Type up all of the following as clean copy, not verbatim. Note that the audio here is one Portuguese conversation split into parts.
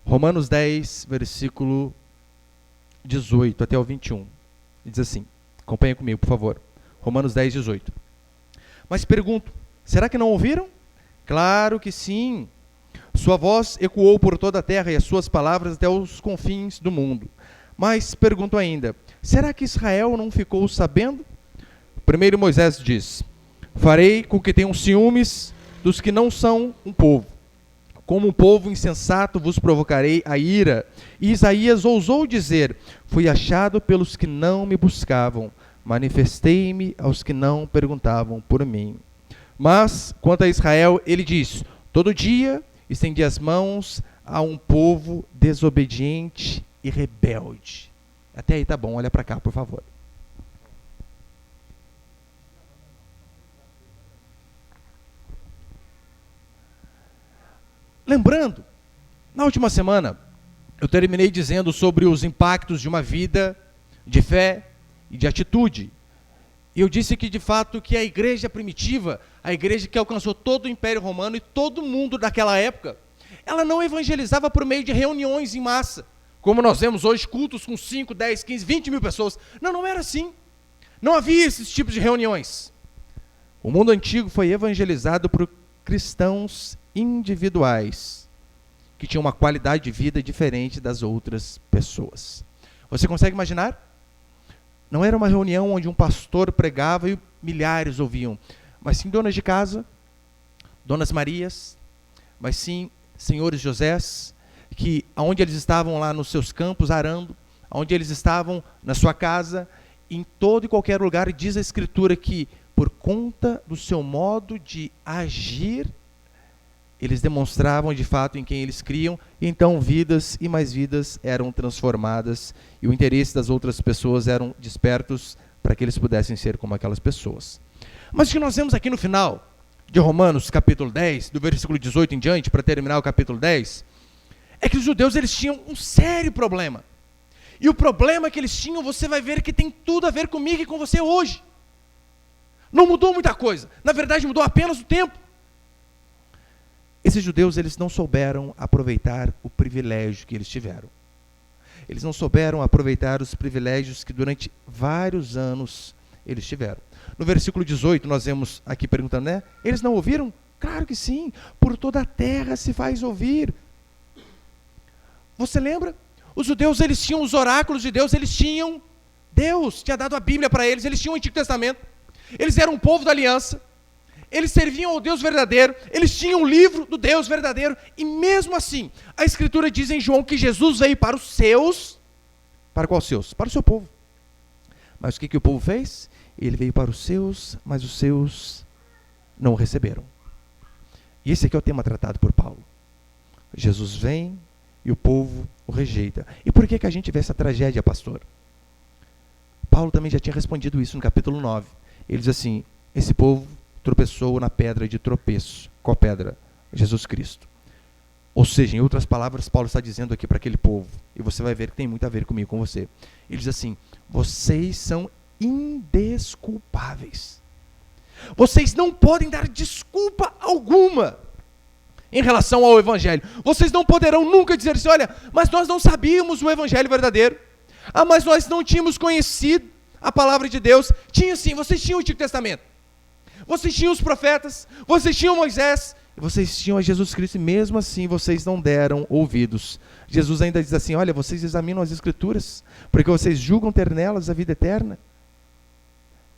Romanos 10, versículo 18 até o 21. Diz assim, acompanha comigo, por favor. Romanos 10, 18. Mas pergunto, será que não ouviram? Claro que sim. Sua voz ecoou por toda a terra e as suas palavras até os confins do mundo. Mas pergunto ainda, será que Israel não ficou sabendo? Primeiro Moisés diz, farei com que tenham ciúmes dos que não são um povo. Como um povo insensato vos provocarei a ira. E Isaías ousou dizer, fui achado pelos que não me buscavam. Manifestei-me aos que não perguntavam por mim. Mas, quanto a Israel, ele diz, todo dia estendi as mãos a um povo desobediente e rebelde. Até aí tá bom, olha para cá, por favor. Lembrando, na última semana, eu terminei dizendo sobre os impactos de uma vida de fé e de atitude. E eu disse que, de fato, que a igreja primitiva, a igreja que alcançou todo o Império Romano e todo mundo daquela época, ela não evangelizava por meio de reuniões em massa, como nós vemos hoje, cultos com 5, 10, 15, 20 mil pessoas. Não, não era assim. Não havia esses tipos de reuniões. O mundo antigo foi evangelizado por cristãos individuais, que tinham uma qualidade de vida diferente das outras pessoas. Você consegue imaginar? Não era uma reunião onde um pastor pregava e milhares ouviam, mas sim donas de casa, donas Marias, mas sim senhores Josés, que onde eles estavam lá nos seus campos arando, onde eles estavam na sua casa, em todo e qualquer lugar, diz a Escritura que por conta do seu modo de agir, eles demonstravam de fato em quem eles criam, e então vidas e mais vidas eram transformadas, e o interesse das outras pessoas eram despertos para que eles pudessem ser como aquelas pessoas. Mas o que nós vemos aqui no final de Romanos, capítulo 10, do versículo 18 em diante, para terminar o capítulo 10, é que os judeus eles tinham um sério problema. E o problema que eles tinham, você vai ver que tem tudo a ver comigo e com você hoje. Não mudou muita coisa. Na verdade, mudou apenas o tempo. Esses judeus, eles não souberam aproveitar o privilégio que eles tiveram. Eles não souberam aproveitar os privilégios que durante vários anos eles tiveram. No versículo 18, nós vemos aqui perguntando, né? Eles não ouviram? Claro que sim. Por toda a terra se faz ouvir. Você lembra? Os judeus, eles tinham os oráculos de Deus, eles tinham... Deus tinha dado a Bíblia para eles, eles tinham o Antigo Testamento. Eles eram um povo da aliança. Eles serviam ao Deus verdadeiro, eles tinham o livro do Deus verdadeiro, e mesmo assim, a Escritura diz em João que Jesus veio para os seus, para qual seus? Para o seu povo. Mas o que o povo fez? Ele veio para os seus, mas os seus não o receberam. E esse aqui é o tema tratado por Paulo. Jesus vem e o povo o rejeita. E por que a gente vê essa tragédia, pastor? Paulo também já tinha respondido isso no capítulo 9. Ele diz assim, esse povo tropeçou na pedra de tropeço. Qual pedra? Jesus Cristo. Ou seja, em outras palavras, Paulo está dizendo aqui para aquele povo, e você vai ver que tem muito a ver comigo, com você. Ele diz assim, vocês são indesculpáveis. Vocês não podem dar desculpa alguma em relação ao Evangelho. Vocês não poderão nunca dizer assim, olha, mas nós não sabíamos o Evangelho verdadeiro. Ah, mas nós não tínhamos conhecido a palavra de Deus. Tinha sim, vocês tinham o Antigo Testamento. Vocês tinham os profetas, vocês tinham Moisés, vocês tinham a Jesus Cristo, e mesmo assim vocês não deram ouvidos. Jesus ainda diz assim, olha, vocês examinam as Escrituras, porque vocês julgam ter nelas a vida eterna.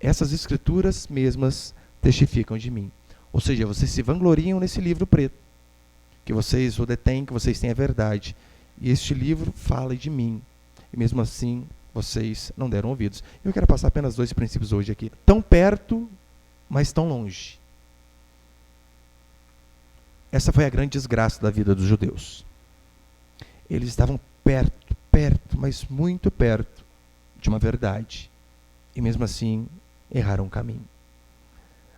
Essas Escrituras mesmas testificam de mim. Ou seja, vocês se vangloriam nesse livro preto, que vocês o detêm, que vocês têm a verdade. E este livro fala de mim, e mesmo assim vocês não deram ouvidos. Eu quero passar apenas 2 princípios hoje aqui. Tão perto, mas tão longe. Essa foi a grande desgraça da vida dos judeus. Eles estavam perto, mas muito perto de uma verdade. E mesmo assim, erraram o caminho.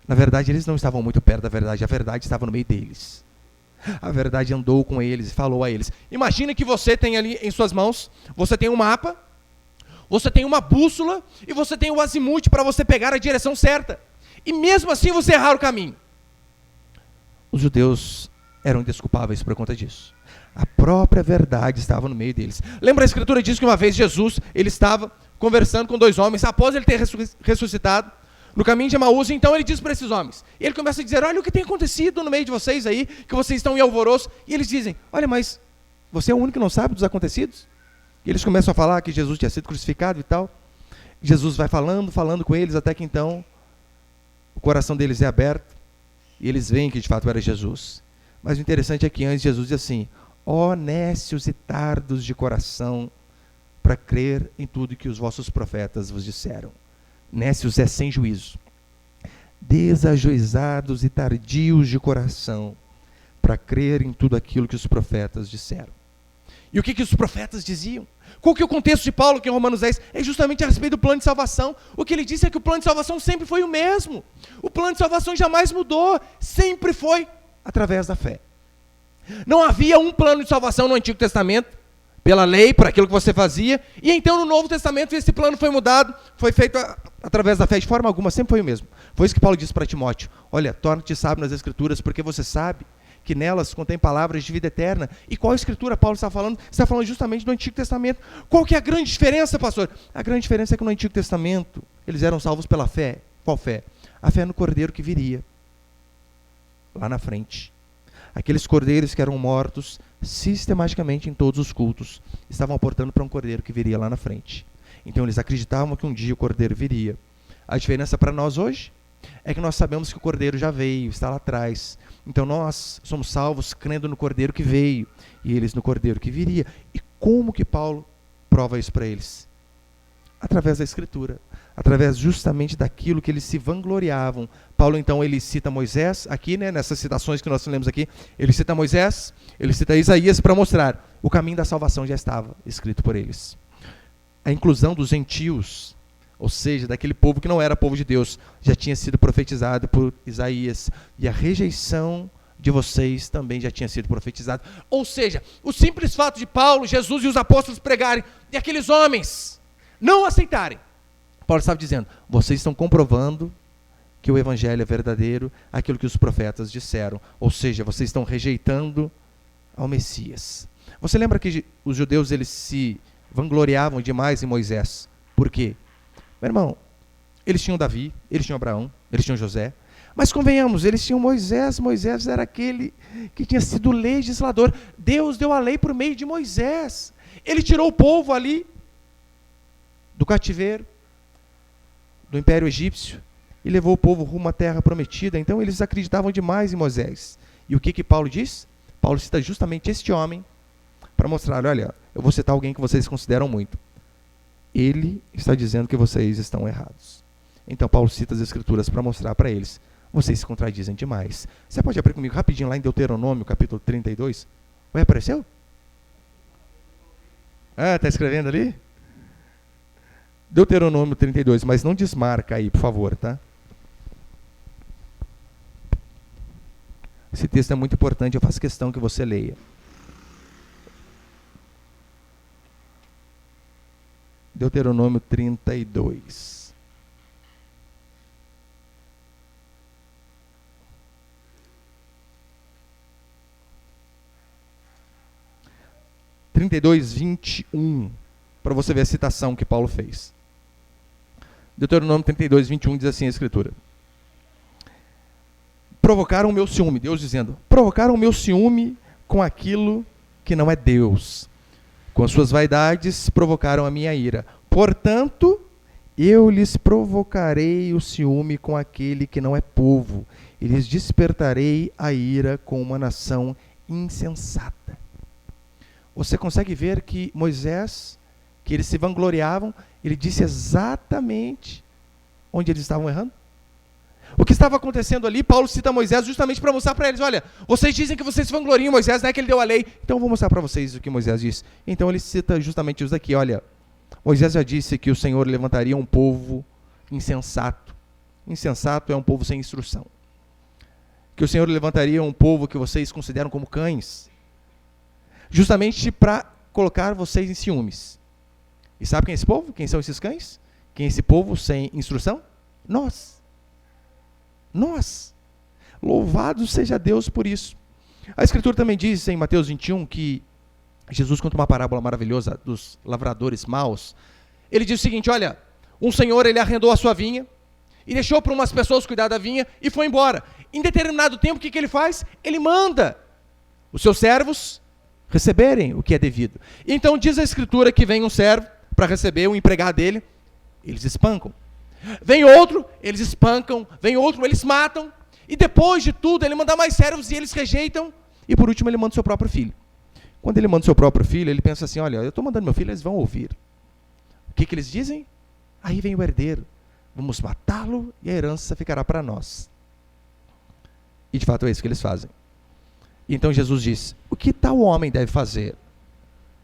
Na verdade, eles não estavam muito perto da verdade, a verdade estava no meio deles. A verdade andou com eles e falou a eles. Imagina que você tem ali em suas mãos, você tem um mapa, você tem uma bússola e você tem o azimute para você pegar a direção certa. E mesmo assim você errar o caminho. Os judeus eram indesculpáveis por conta disso. A própria verdade estava no meio deles. Lembra, a Escritura diz que uma vez Jesus, ele estava conversando com dois homens, após ele ter ressuscitado, no caminho de Emaús, então ele diz para esses homens, e ele começa a dizer, olha o que tem acontecido no meio de vocês aí, que vocês estão em alvoroço, e eles dizem, olha, mas você é o único que não sabe dos acontecidos? E eles começam a falar que Jesus tinha sido crucificado e tal. Jesus vai falando com eles, até que então o coração deles é aberto, e eles veem que de fato era Jesus. Mas o interessante é que antes Jesus diz assim, ó nécios e tardos de coração, para crer em tudo que os vossos profetas vos disseram. Nécios é sem juízo. Desajuizados e tardios de coração, para crer em tudo aquilo que os profetas disseram. E o que os profetas diziam? Qual que é o contexto de Paulo aqui em Romanos 10? É justamente a respeito do plano de salvação. O que ele disse é que o plano de salvação sempre foi o mesmo. O plano de salvação jamais mudou. Sempre foi através da fé. Não havia um plano de salvação no Antigo Testamento, pela lei, por aquilo que você fazia, e então no Novo Testamento esse plano foi mudado, foi feito através da fé, de forma alguma, sempre foi o mesmo. Foi isso que Paulo disse para Timóteo, olha, torna-te sábio nas Escrituras, porque você sabe que nelas contém palavras de vida eterna. E qual Escritura Paulo está falando? Está falando justamente do Antigo Testamento. Qual que é a grande diferença, pastor? A grande diferença é que no Antigo Testamento, eles eram salvos pela fé. Qual fé? A fé no Cordeiro que viria, lá na frente. Aqueles cordeiros que eram mortos sistematicamente em todos os cultos estavam apontando para um cordeiro que viria lá na frente. Então eles acreditavam que um dia o cordeiro viria. A diferença para nós hoje é que nós sabemos que o cordeiro já veio, está lá atrás. Então nós somos salvos crendo no cordeiro que veio e eles no cordeiro que viria. E como que Paulo prova isso para eles? Através da Escritura, através justamente daquilo que eles se vangloriavam. Paulo então ele cita Moisés aqui, nessas citações que nós lemos aqui, ele cita Moisés, ele cita Isaías para mostrar o caminho da salvação já estava escrito por eles. A inclusão dos gentios, ou seja, daquele povo que não era povo de Deus, já tinha sido profetizado por Isaías, e a rejeição de vocês também já tinha sido profetizado. Ou seja, o simples fato de Paulo, Jesus e os apóstolos pregarem, e aqueles homens não aceitarem, Paulo estava dizendo, vocês estão comprovando que o evangelho é verdadeiro, aquilo que os profetas disseram, ou seja, vocês estão rejeitando ao Messias. Você lembra que os judeus eles se vangloriavam demais em Moisés? Por quê? Meu irmão, eles tinham Davi, eles tinham Abraão, eles tinham José, mas convenhamos, eles tinham Moisés. Moisés era aquele que tinha sido legislador. Deus deu a lei por meio de Moisés. Ele tirou o povo ali do cativeiro, do Império Egípcio, e levou o povo rumo à terra prometida. Então eles acreditavam demais em Moisés. E o que Paulo diz? Paulo cita justamente este homem para mostrar, olha, eu vou citar alguém que vocês consideram muito. Ele está dizendo que vocês estão errados. Então Paulo cita as Escrituras para mostrar para eles, vocês se contradizem demais. Você pode abrir comigo rapidinho lá em Deuteronômio, capítulo 32? Ué, apareceu? Ah, está escrevendo ali? Deuteronômio 32, mas não desmarca aí, por favor, tá? Esse texto é muito importante, eu faço questão que você leia. Deuteronômio 32. (32, 21), para você ver a citação que Paulo fez. Deuteronômio 32, 21 diz assim a Escritura. Provocaram o meu ciúme, Deus dizendo, provocaram o meu ciúme com aquilo que não é Deus. Com as suas vaidades provocaram a minha ira. Portanto, eu lhes provocarei o ciúme com aquele que não é povo, e lhes despertarei a ira com uma nação insensata. Você consegue ver que Moisés, que eles se vangloriavam, ele disse exatamente onde eles estavam errando? O que estava acontecendo ali, Paulo cita Moisés justamente para mostrar para eles, olha, vocês dizem que vocês se vangloriam, Moisés, não é que ele deu a lei, então eu vou mostrar para vocês o que Moisés disse. Então ele cita justamente isso daqui, olha, Moisés já disse que o Senhor levantaria um povo insensato. Insensato é um povo sem instrução. Que o Senhor levantaria um povo que vocês consideram como cães, justamente para colocar vocês em ciúmes. E sabe quem é esse povo? Quem são esses cães? Quem é esse povo sem instrução? Nós. Louvado seja Deus por isso. A Escritura também diz em Mateus 21 que Jesus conta uma parábola maravilhosa dos lavradores maus. Ele diz o seguinte: olha, um senhor, ele arrendou a sua vinha e deixou para umas pessoas cuidar da vinha e foi embora. Em determinado tempo, o que ele faz? Ele manda os seus servos receberem o que é devido. Então diz a Escritura que vem um servo para receber o empregado dele, eles espancam. Vem outro, eles espancam. Vem outro, eles matam. E depois de tudo, ele manda mais servos e eles rejeitam. E por último, ele manda o seu próprio filho. Quando ele manda o seu próprio filho, ele pensa assim: olha, eu estou mandando meu filho, eles vão ouvir. O que eles dizem? Aí vem o herdeiro. Vamos matá-lo e a herança ficará para nós. E de fato é isso que eles fazem. E então Jesus diz: o que tal homem deve fazer?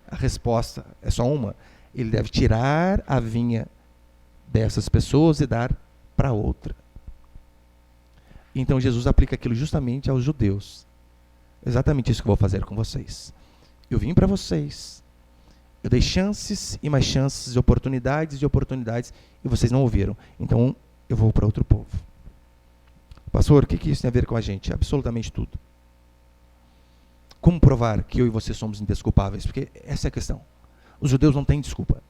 A resposta é só uma: ele deve tirar a vinha dessas pessoas e dar para outra. Então Jesus aplica aquilo justamente aos judeus. Exatamente isso que eu vou fazer com vocês. Eu vim para vocês, eu dei chances e mais chances, oportunidades e oportunidades, e vocês não ouviram. Então eu vou para outro povo. Pastor, o que isso tem a ver com a gente? Absolutamente tudo. Como provar que eu e você somos indesculpáveis? Porque essa é a questão. Os judeus não têm desculpa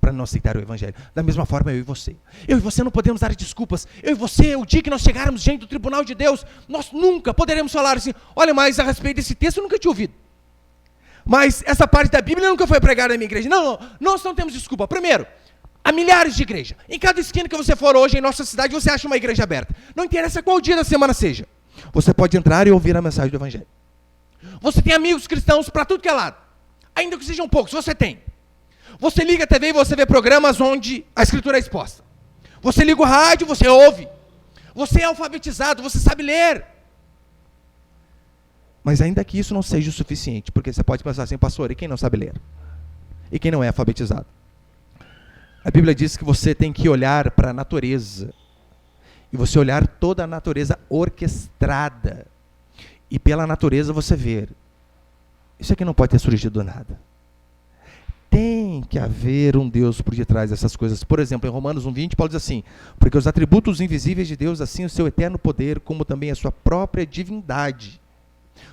para não aceitar o Evangelho. Da mesma forma, eu e você. Eu e você não podemos dar desculpas. Eu e você, o dia que nós chegarmos diante do tribunal de Deus, nós nunca poderemos falar assim: olha, mas a respeito desse texto eu nunca tinha ouvido. Mas essa parte da Bíblia nunca foi pregada na minha igreja. Não, nós não temos desculpa. Primeiro, há milhares de igrejas. Em cada esquina que você for hoje em nossa cidade, você acha uma igreja aberta. Não interessa qual dia da semana seja. Você pode entrar e ouvir a mensagem do Evangelho. Você tem amigos cristãos para tudo que é lado. Ainda que sejam poucos, você tem. Você liga a TV e você vê programas onde a Escritura é exposta. Você liga o rádio, você ouve. Você é alfabetizado, você sabe ler. Mas ainda que isso não seja o suficiente, porque você pode pensar assim: pastor, e quem não sabe ler? E quem não é alfabetizado? A Bíblia diz que você tem que olhar para a natureza. E você olhar toda a natureza orquestrada. E pela natureza você ver. Isso aqui não pode ter surgido do nada. Tem que haver um Deus por detrás dessas coisas. Por exemplo, em Romanos 1:20, Paulo diz assim: porque os atributos invisíveis de Deus, assim o seu eterno poder, como também a sua própria divindade.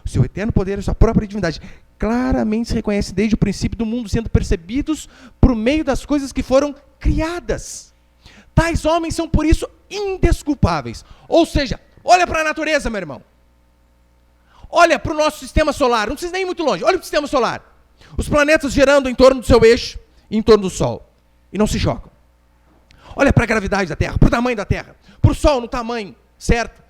O seu eterno poder e a sua própria divindade claramente se reconhece desde o princípio do mundo, sendo percebidos por meio das coisas que foram criadas. Tais homens são por isso indesculpáveis. Ou seja, olha para a natureza, meu irmão. Olha para o nosso sistema solar. Não precisa nem ir muito longe. Olha para o sistema solar. Os planetas girando em torno do seu eixo, em torno do Sol, e não se chocam. Olha para a gravidade da Terra, para o tamanho da Terra, para o Sol no tamanho certo,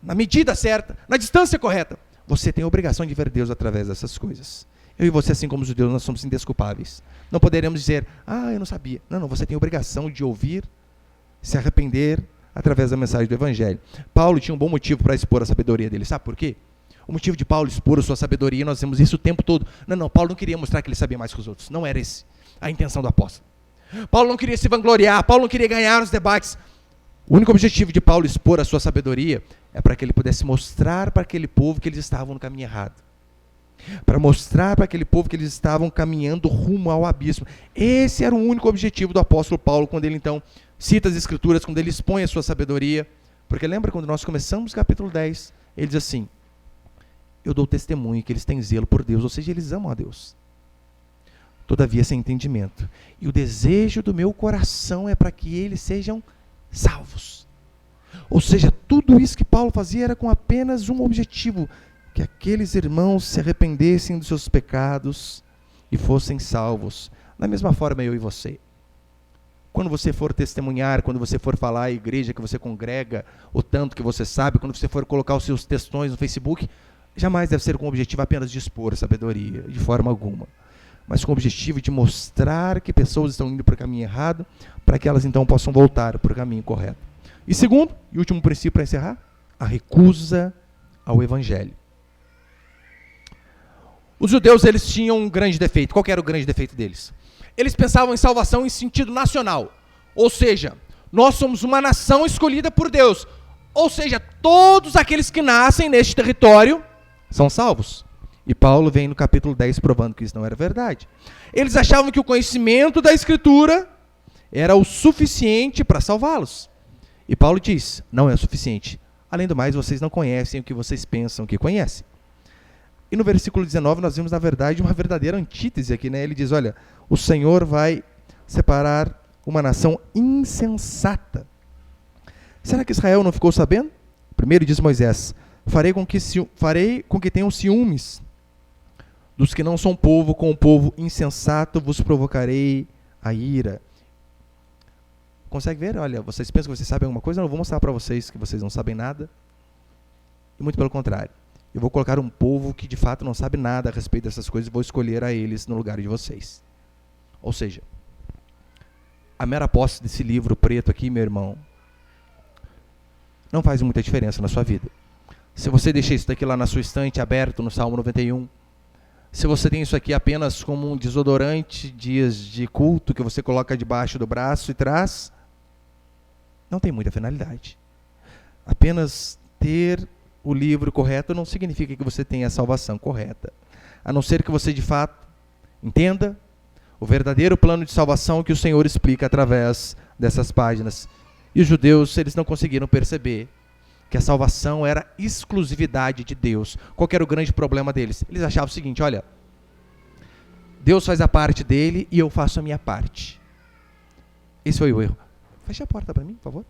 na medida certa, na distância correta. Você tem a obrigação de ver Deus através dessas coisas. Eu e você, assim como os judeus, nós somos indesculpáveis. Não poderemos dizer: eu não sabia. Não, você tem a obrigação de ouvir, se arrepender através da mensagem do Evangelho. Paulo tinha um bom motivo para expor a sabedoria dele. Sabe por quê? O motivo de Paulo expor a sua sabedoria, nós vemos isso o tempo todo. Não, Paulo não queria mostrar que ele sabia mais que os outros. Não era esse a intenção do apóstolo. Paulo não queria se vangloriar, Paulo não queria ganhar os debates. O único objetivo de Paulo expor a sua sabedoria é para que ele pudesse mostrar para aquele povo que eles estavam no caminho errado. Para mostrar para aquele povo que eles estavam caminhando rumo ao abismo. Esse era o único objetivo do apóstolo Paulo, quando ele então cita as Escrituras, quando ele expõe a sua sabedoria. Porque lembra quando nós começamos o capítulo 10, ele diz assim: eu dou testemunho que eles têm zelo por Deus, ou seja, eles amam a Deus. Todavia sem entendimento. E o desejo do meu coração é para que eles sejam salvos. Ou seja, tudo isso que Paulo fazia era com apenas um objetivo: que aqueles irmãos se arrependessem dos seus pecados e fossem salvos. Da mesma forma, eu e você. Quando você for testemunhar, quando você for falar à igreja que você congrega, o tanto que você sabe, quando você for colocar os seus textões no Facebook, jamais deve ser com o objetivo apenas de expor sabedoria, de forma alguma. Mas com o objetivo de mostrar que pessoas estão indo para o caminho errado, para que elas então possam voltar para o caminho correto. E segundo, e último princípio para encerrar, a recusa ao Evangelho. Os judeus, eles tinham um grande defeito. Qual que era o grande defeito deles? Eles pensavam em salvação em sentido nacional. Ou seja, nós somos uma nação escolhida por Deus. Ou seja, todos aqueles que nascem neste território são salvos. E Paulo vem no capítulo 10 provando que isso não era verdade. Eles achavam que o conhecimento da Escritura era o suficiente para salvá-los. E Paulo diz: não é o suficiente. Além do mais, vocês não conhecem o que vocês pensam que conhecem. E no versículo 19 nós vimos, na verdade, uma verdadeira antítese aqui, né? Ele diz, olha, o Senhor vai separar uma nação insensata. Será que Israel não ficou sabendo? Primeiro diz Moisés, farei com que tenham ciúmes dos que não são povo, com o povo insensato vos provocarei a ira. Consegue ver? Olha, vocês pensam que vocês sabem alguma coisa? Eu não vou mostrar para vocês que vocês não sabem nada. E muito pelo contrário. Eu vou colocar um povo que de fato não sabe nada a respeito dessas coisas e vou escolher a eles no lugar de vocês. Ou seja, a mera posse desse livro preto aqui, meu irmão, não faz muita diferença na sua vida. Se você deixar isso daqui lá na sua estante aberto no Salmo 91, se você tem isso aqui apenas como um desodorante dias de culto que você coloca debaixo do braço e traz, não tem muita finalidade. Apenas ter o livro correto não significa que você tenha a salvação correta. A não ser que você de fato entenda o verdadeiro plano de salvação que o Senhor explica através dessas páginas. E os judeus, eles não conseguiram perceber que a salvação era exclusividade de Deus. Qual que era o grande problema deles? Eles achavam o seguinte, olha, Deus faz a parte dele e eu faço a minha parte. Esse foi o erro. Feche a porta para mim, por favor.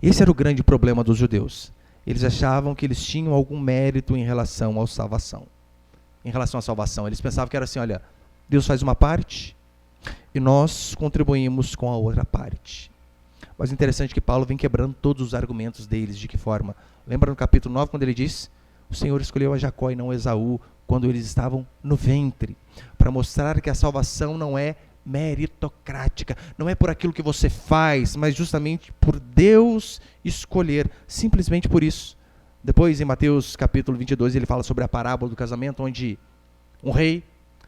Esse era o grande problema dos judeus. Eles achavam que eles tinham algum mérito em relação à salvação. Em relação à salvação, eles pensavam que era assim, olha, Deus faz uma parte e nós contribuímos com a outra parte. Mas o interessante é que Paulo vem quebrando todos os argumentos deles. De que forma? Lembra no capítulo 9, quando ele diz, o Senhor escolheu a Jacó e não a Esaú, quando eles estavam no ventre, para mostrar que a salvação não é meritocrática, não é por aquilo que você faz, mas justamente por Deus escolher, simplesmente por isso. Depois, em Mateus capítulo 22, ele fala sobre a parábola do casamento, onde um rei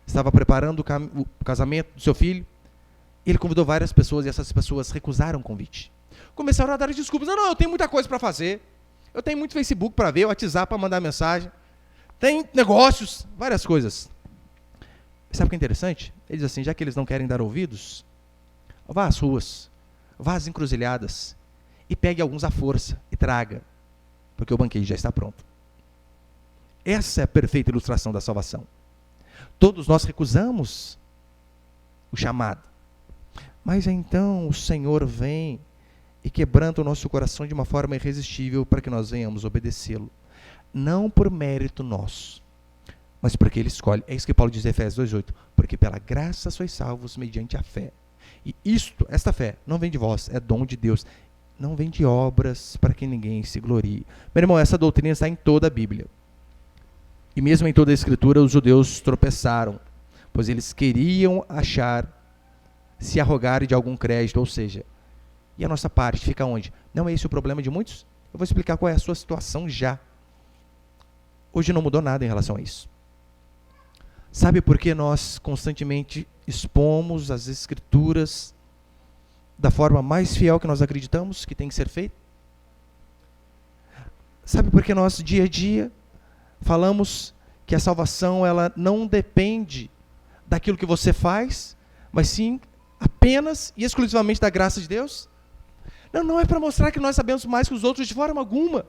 estava preparando o casamento do seu filho. Ele convidou várias pessoas e essas pessoas recusaram o convite. Começaram a dar desculpas. Não, eu tenho muita coisa para fazer. Eu tenho muito Facebook para ver, WhatsApp para mandar mensagem. Tem negócios, várias coisas. Sabe o que é interessante? Ele diz assim, já que eles não querem dar ouvidos, vá às ruas, vá às encruzilhadas e pegue alguns à força e traga, porque o banquete já está pronto. Essa é a perfeita ilustração da salvação. Todos nós recusamos o chamado. Mas então o Senhor vem e quebranta o nosso coração de uma forma irresistível para que nós venhamos obedecê-lo. Não por mérito nosso, mas porque Ele escolhe. É isso que Paulo diz em Efésios 2,8. Porque pela graça sois salvos mediante a fé. E esta fé, não vem de vós, é dom de Deus. Não vem de obras para que ninguém se glorie. Meu irmão, essa doutrina está em toda a Bíblia. E mesmo em toda a Escritura, os judeus tropeçaram, pois eles queriam se arrogarem de algum crédito, ou seja, e a nossa parte fica onde? Não é esse o problema de muitos? Eu vou explicar qual é a sua situação já. Hoje não mudou nada em relação a isso. Sabe por que nós constantemente expomos as Escrituras da forma mais fiel que nós acreditamos que tem que ser feito? Sabe por que nós, dia a dia, falamos que a salvação ela não depende daquilo que você faz, mas sim apenas e exclusivamente da graça de Deus? Não é para mostrar que nós sabemos mais que os outros de forma alguma.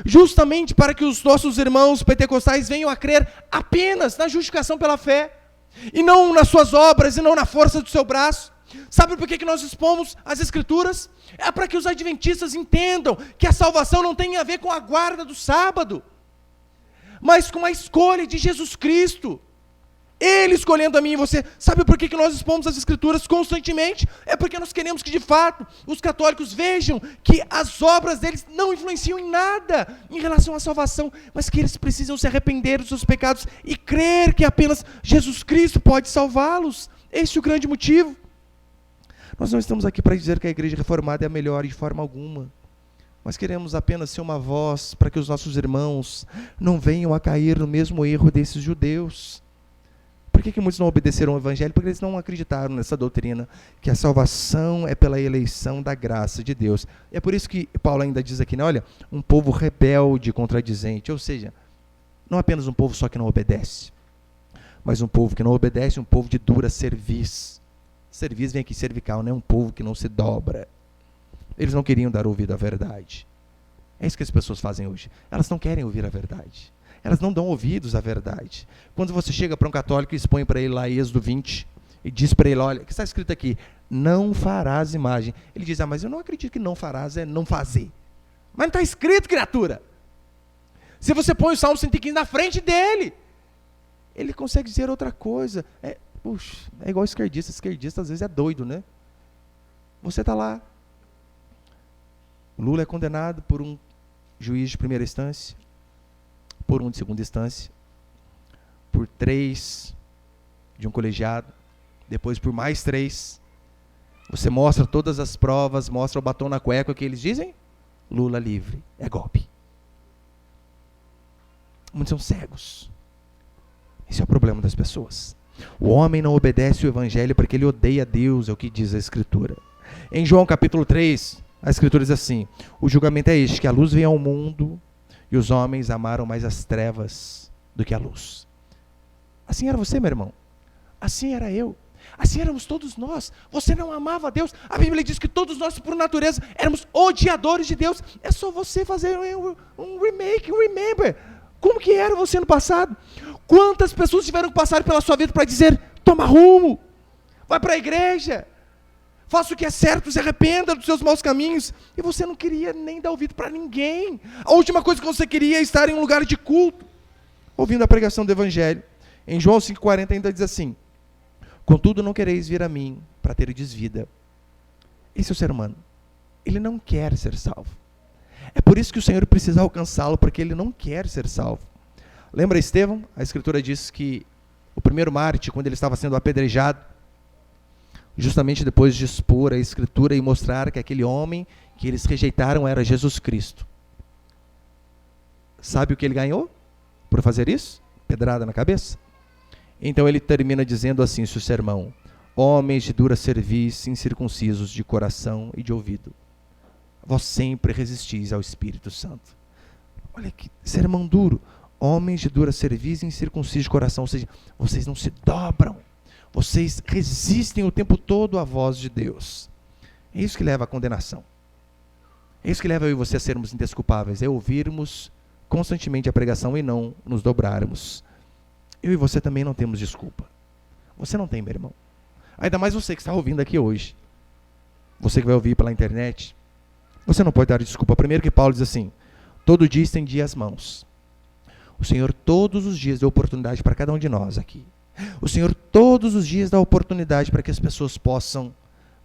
Justamente para que os nossos irmãos pentecostais venham a crer apenas na justificação pela fé, e não nas suas obras, e não na força do seu braço. Sabe por que nós expomos as Escrituras? É para que os adventistas entendam que a salvação não tem a ver com a guarda do sábado, mas com a escolha de Jesus Cristo. Ele escolhendo a mim e você. Sabe por que nós expomos as Escrituras constantemente? É porque nós queremos que de fato os católicos vejam que as obras deles não influenciam em nada em relação à salvação, mas que eles precisam se arrepender dos seus pecados e crer que apenas Jesus Cristo pode salvá-los. Esse é o grande motivo. Nós não estamos aqui para dizer que a Igreja Reformada é a melhor de forma alguma, mas queremos apenas ser uma voz para que os nossos irmãos não venham a cair no mesmo erro desses judeus. Por que muitos não obedeceram ao Evangelho? Porque eles não acreditaram nessa doutrina, que a salvação é pela eleição da graça de Deus. É por isso que Paulo ainda diz aqui, né, olha, um povo rebelde, contradizente, ou seja, não apenas um povo só que não obedece, mas um povo que não obedece, um povo de dura cerviz. Cerviz vem aqui, cervical, né? Um povo que não se dobra. Eles não queriam dar ouvido à verdade. É isso que as pessoas fazem hoje. Elas não querem ouvir a verdade. elas não dão ouvidos à verdade. Quando você chega para um católico e expõe para ele lá Êxodo 20, e diz para ele, olha, o que está escrito aqui? Não farás imagem. Ele diz, mas eu não acredito que não farás é não fazer. Mas não está escrito, criatura. Se você põe o Salmo 115 na frente dele, ele consegue dizer outra coisa. Puxa, é igual esquerdista. Esquerdista às vezes é doido, né? Você está lá. O Lula é condenado por um juiz de primeira instância, por um de segunda instância, por 3 de um colegiado, depois por mais 3. Você mostra todas as provas, mostra o batom na cueca, o que eles dizem? Lula livre. É golpe. Muitos são cegos. Esse é o problema das pessoas. O homem não obedece o evangelho porque ele odeia Deus, é o que diz a Escritura. Em João capítulo 3, a Escritura diz assim, o julgamento é este, que a luz veio ao mundo e os homens amaram mais as trevas do que a luz. Assim era você, meu irmão. Assim era eu. Assim éramos todos nós. Você não amava a Deus. A Bíblia diz que todos nós, por natureza, éramos odiadores de Deus. É só você fazer um remake, um remember. Como que era você no passado? Quantas pessoas tiveram que passar pela sua vida para dizer, toma rumo, vai para a igreja, faça o que é certo, se arrependa dos seus maus caminhos. E você não queria nem dar ouvido para ninguém. A última coisa que você queria é estar em um lugar de culto, ouvindo a pregação do Evangelho. Em João 5,40 ainda diz assim, contudo não quereis vir a mim para tereis vida. Esse é o ser humano. Ele não quer ser salvo. É por isso que o Senhor precisa alcançá-lo, porque ele não quer ser salvo. Lembra Estevão? A Escritura diz que o primeiro mártir, quando ele estava sendo apedrejado, justamente depois de expor a Escritura e mostrar que aquele homem que eles rejeitaram era Jesus Cristo. Sabe o que ele ganhou por fazer isso? Pedrada na cabeça. Então ele termina dizendo assim, seu sermão, homens de dura cerviz, incircuncisos de coração e de ouvido, vós sempre resistis ao Espírito Santo. Olha que sermão duro. Homens de dura cerviz e incircuncisos de coração, ou seja, vocês não se dobram, vocês resistem o tempo todo à voz de Deus. É isso que leva à condenação. É isso que leva eu e você a sermos indesculpáveis, é ouvirmos constantemente a pregação e não nos dobrarmos. Eu e você também não temos desculpa. Você não tem, meu irmão. Ainda mais você que está ouvindo aqui hoje. Você que vai ouvir pela internet. Você não pode dar desculpa. Primeiro que Paulo diz assim, todo dia estendia as mãos. O Senhor todos os dias deu oportunidade para cada um de nós aqui. O Senhor todos os dias dá oportunidade para que as pessoas possam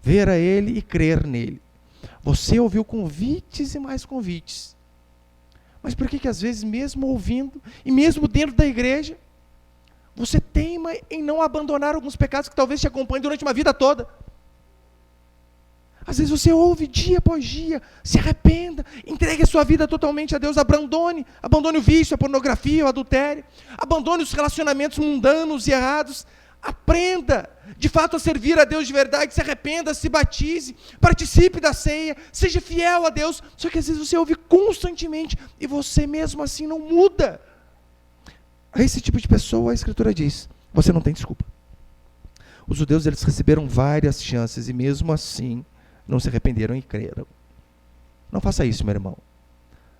ver a Ele e crer nele. Você ouviu convites e mais convites. Mas por que às vezes, mesmo ouvindo, e mesmo dentro da igreja, você teima em não abandonar alguns pecados que talvez te acompanhem durante uma vida toda? Às vezes você ouve dia após dia, se arrependa, entregue a sua vida totalmente a Deus, abandone o vício, a pornografia, o adultério, abandone os relacionamentos mundanos e errados, aprenda de fato a servir a Deus de verdade, se arrependa, se batize, participe da ceia, seja fiel a Deus, só que às vezes você ouve constantemente e você mesmo assim não muda. A esse tipo de pessoa a Escritura diz, você não tem desculpa. Os judeus eles receberam várias chances e mesmo assim não se arrependeram e creram. Não faça isso, meu irmão.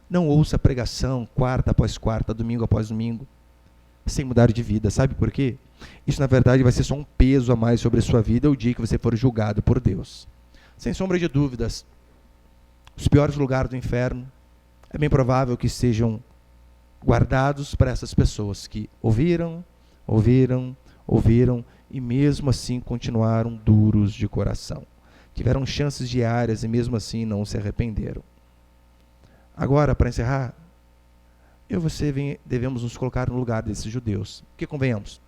Não ouça a pregação quarta após quarta, domingo após domingo, sem mudar de vida. Sabe por quê? Isso, na verdade, vai ser só um peso a mais sobre a sua vida o dia que você for julgado por Deus. Sem sombra de dúvidas, os piores lugares do inferno é bem provável que sejam guardados para essas pessoas que ouviram e mesmo assim continuaram duros de coração. Tiveram chances diárias e mesmo assim não se arrependeram. Agora, para encerrar, eu e você devemos nos colocar no lugar desses judeus. Porque convenhamos,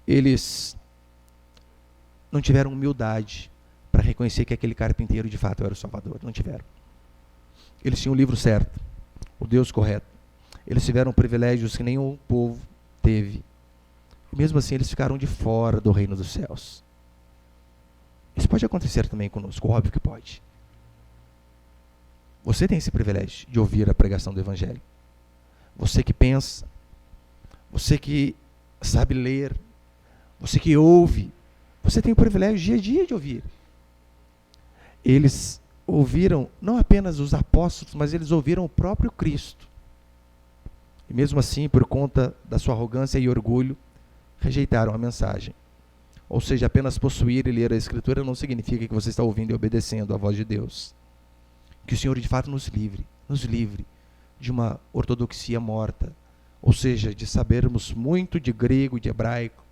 eles não tiveram humildade para reconhecer que aquele carpinteiro de fato era o Salvador. Não tiveram. Eles tinham o livro certo, o Deus correto. Eles tiveram privilégios que nenhum povo teve. E mesmo assim eles ficaram de fora do reino dos céus. Isso pode acontecer também conosco, óbvio que pode. Você tem esse privilégio de ouvir a pregação do Evangelho. Você que pensa, você que sabe ler, você que ouve, você tem o privilégio dia a dia de ouvir. Eles ouviram não apenas os apóstolos, mas eles ouviram o próprio Cristo. E mesmo assim, por conta da sua arrogância e orgulho, rejeitaram a mensagem. Ou seja, apenas possuir e ler a Escritura não significa que você está ouvindo e obedecendo à voz de Deus. Que o Senhor de fato nos livre de uma ortodoxia morta, ou seja, de sabermos muito de grego e de hebraico,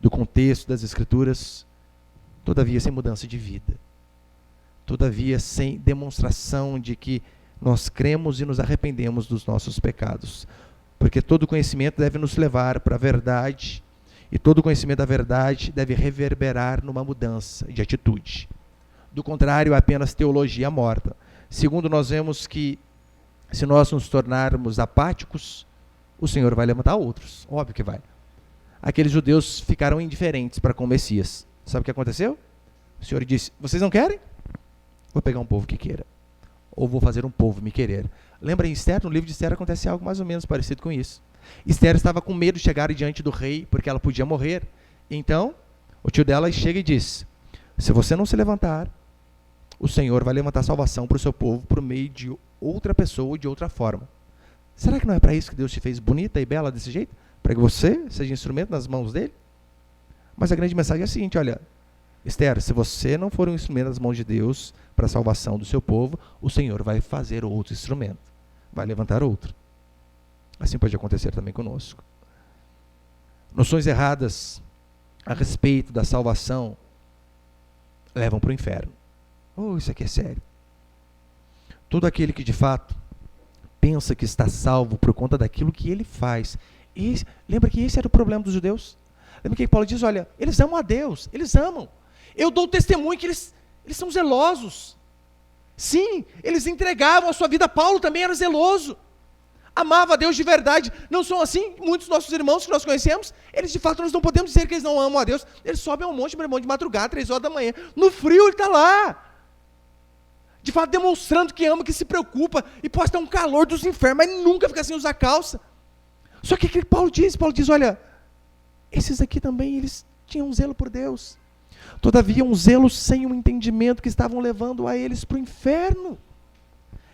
do contexto das Escrituras, todavia sem mudança de vida, todavia sem demonstração de que nós cremos e nos arrependemos dos nossos pecados, porque todo conhecimento deve nos levar para a verdade, e todo conhecimento da verdade deve reverberar numa mudança de atitude. Do contrário, é apenas teologia morta. Segundo, nós vemos que se nós nos tornarmos apáticos, o Senhor vai levantar outros, óbvio que vai. Aqueles judeus ficaram indiferentes para com o Messias. Sabe o que aconteceu? O Senhor disse: vocês não querem? Vou pegar um povo que queira. Ou vou fazer um povo me querer. Lembra em Esther? No livro de Esther acontece algo mais ou menos parecido com isso. Esther estava com medo de chegar diante do rei, porque ela podia morrer. Então, o tio dela chega e diz: se você não se levantar, o Senhor vai levantar salvação para o seu povo por meio de outra pessoa ou de outra forma. Será que não é para isso que Deus te fez bonita e bela desse jeito? Para que você seja instrumento nas mãos dele? Mas a grande mensagem é a seguinte: olha, Esther, se você não for um instrumento nas mãos de Deus para a salvação do seu povo, o Senhor vai fazer outro instrumento, vai levantar outro. Assim pode acontecer também conosco. Noções erradas a respeito da salvação levam para o inferno. Isso aqui é sério. Todo aquele que de fato pensa que está salvo por conta daquilo que ele faz. Lembra que esse era o problema dos judeus? Lembra que Paulo diz: olha, eles amam a Deus, eles amam. Eu dou testemunho que eles são zelosos. Sim, eles entregavam a sua vida. Paulo também era zeloso. Amava a Deus de verdade. Não são assim muitos dos nossos irmãos que nós conhecemos? Eles de fato, nós não podemos dizer que eles não amam a Deus. Eles sobem ao monte, meu irmão, de madrugada, 3 horas da manhã. No frio ele está lá. De fato, demonstrando que ama, que se preocupa. E pode estar um calor dos infernos, mas nunca fica sem usar calça. Só que o que Paulo diz? Paulo diz: olha, esses aqui também, eles tinham um zelo por Deus. Todavia, um zelo sem um entendimento que estavam levando a eles para o inferno.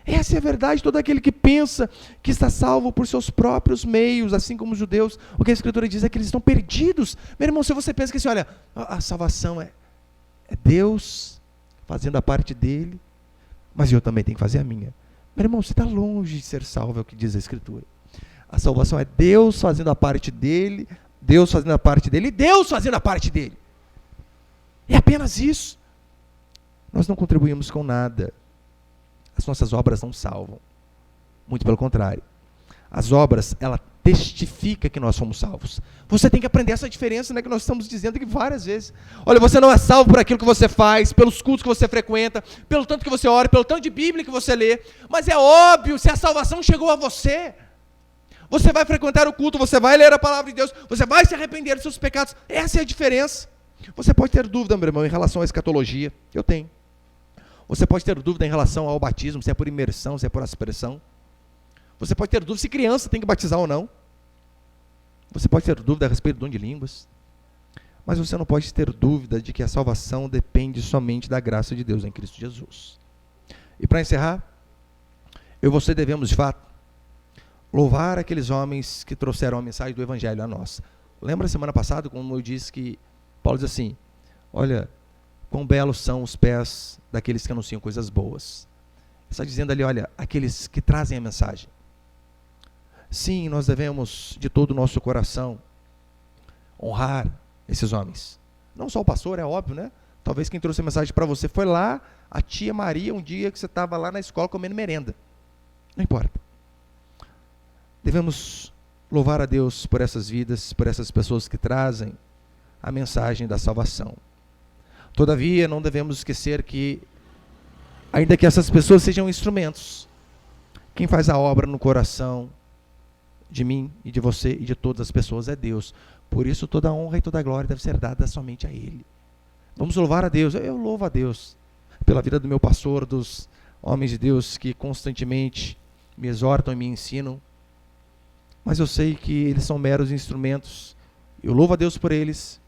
Essa é a verdade. Todo aquele que pensa que está salvo por seus próprios meios, assim como os judeus, o que a Escritura diz é que eles estão perdidos. Meu irmão, se você pensa que assim, olha, a salvação é Deus fazendo a parte dele, mas eu também tenho que fazer a minha. Meu irmão, você está longe de ser salvo, é o que diz a Escritura. A salvação é Deus fazendo a parte dele, Deus fazendo a parte dele e Deus fazendo a parte dele. É apenas isso. Nós não contribuímos com nada. As nossas obras não salvam. Muito pelo contrário. As obras, ela testifica que nós somos salvos. Você tem que aprender essa diferença, né, que nós estamos dizendo aqui várias vezes. Olha, você não é salvo por aquilo que você faz, pelos cultos que você frequenta, pelo tanto que você ora, pelo tanto de Bíblia que você lê. Mas é óbvio, se a salvação chegou a você, você vai frequentar o culto, você vai ler a palavra de Deus, você vai se arrepender dos seus pecados. Essa é a diferença. Você pode ter dúvida, meu irmão, em relação à escatologia. Eu tenho. Você pode ter dúvida em relação ao batismo, se é por imersão, se é por aspersão. Você pode ter dúvida se criança tem que batizar ou não. Você pode ter dúvida a respeito do dom de línguas. Mas você não pode ter dúvida de que a salvação depende somente da graça de Deus em Cristo Jesus. E para encerrar, eu e você devemos, de fato, louvar aqueles homens que trouxeram a mensagem do Evangelho a nós. Lembra semana passada, como eu disse, que Paulo diz assim: olha, quão belos são os pés daqueles que anunciam coisas boas. Está dizendo ali, olha, aqueles que trazem a mensagem. Sim, nós devemos, de todo o nosso coração, honrar esses homens. Não só o pastor, é óbvio, né? Talvez quem trouxe a mensagem para você foi lá, a tia Maria, um dia que você estava lá na escola comendo merenda. Não importa. Devemos louvar a Deus por essas vidas, por essas pessoas que trazem a mensagem da salvação. Todavia, não devemos esquecer que, ainda que essas pessoas sejam instrumentos, quem faz a obra no coração de mim e de você e de todas as pessoas é Deus. Por isso, toda a honra e toda a glória deve ser dada somente a Ele. Vamos louvar a Deus. Eu louvo a Deus pela vida do meu pastor, dos homens de Deus que constantemente me exortam e me ensinam. Mas eu sei que eles são meros instrumentos. Eu louvo a Deus por eles,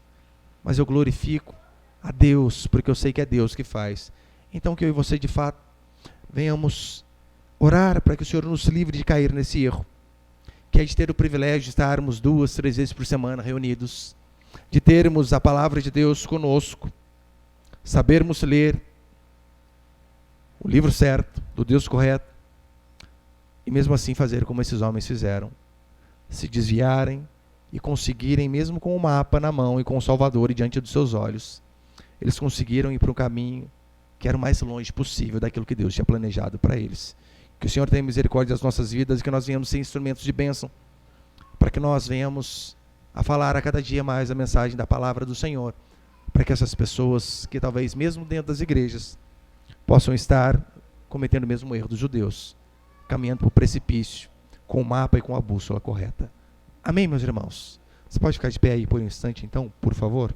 mas eu glorifico a Deus, porque eu sei que é Deus que faz. Então que eu e você, de fato, venhamos orar para que o Senhor nos livre de cair nesse erro. que é de ter o privilégio de estarmos 2, 3 vezes por semana reunidos, de termos a palavra de Deus conosco, sabermos ler o livro certo, do Deus correto, e mesmo assim fazer como esses homens fizeram, se desviarem e conseguirem, mesmo com o mapa na mão e com o Salvador e diante dos seus olhos, eles conseguiram ir para um caminho que era o mais longe possível daquilo que Deus tinha planejado para eles. Que o Senhor tenha misericórdia das nossas vidas e que nós venhamos ser instrumentos de bênção, para que nós venhamos a falar a cada dia mais a mensagem da palavra do Senhor, para que essas pessoas que talvez mesmo dentro das igrejas possam estar cometendo o mesmo erro dos judeus, caminhando para o precipício, com o mapa e com a bússola correta. Amém, meus irmãos? Você pode ficar de pé aí por um instante, então, por favor?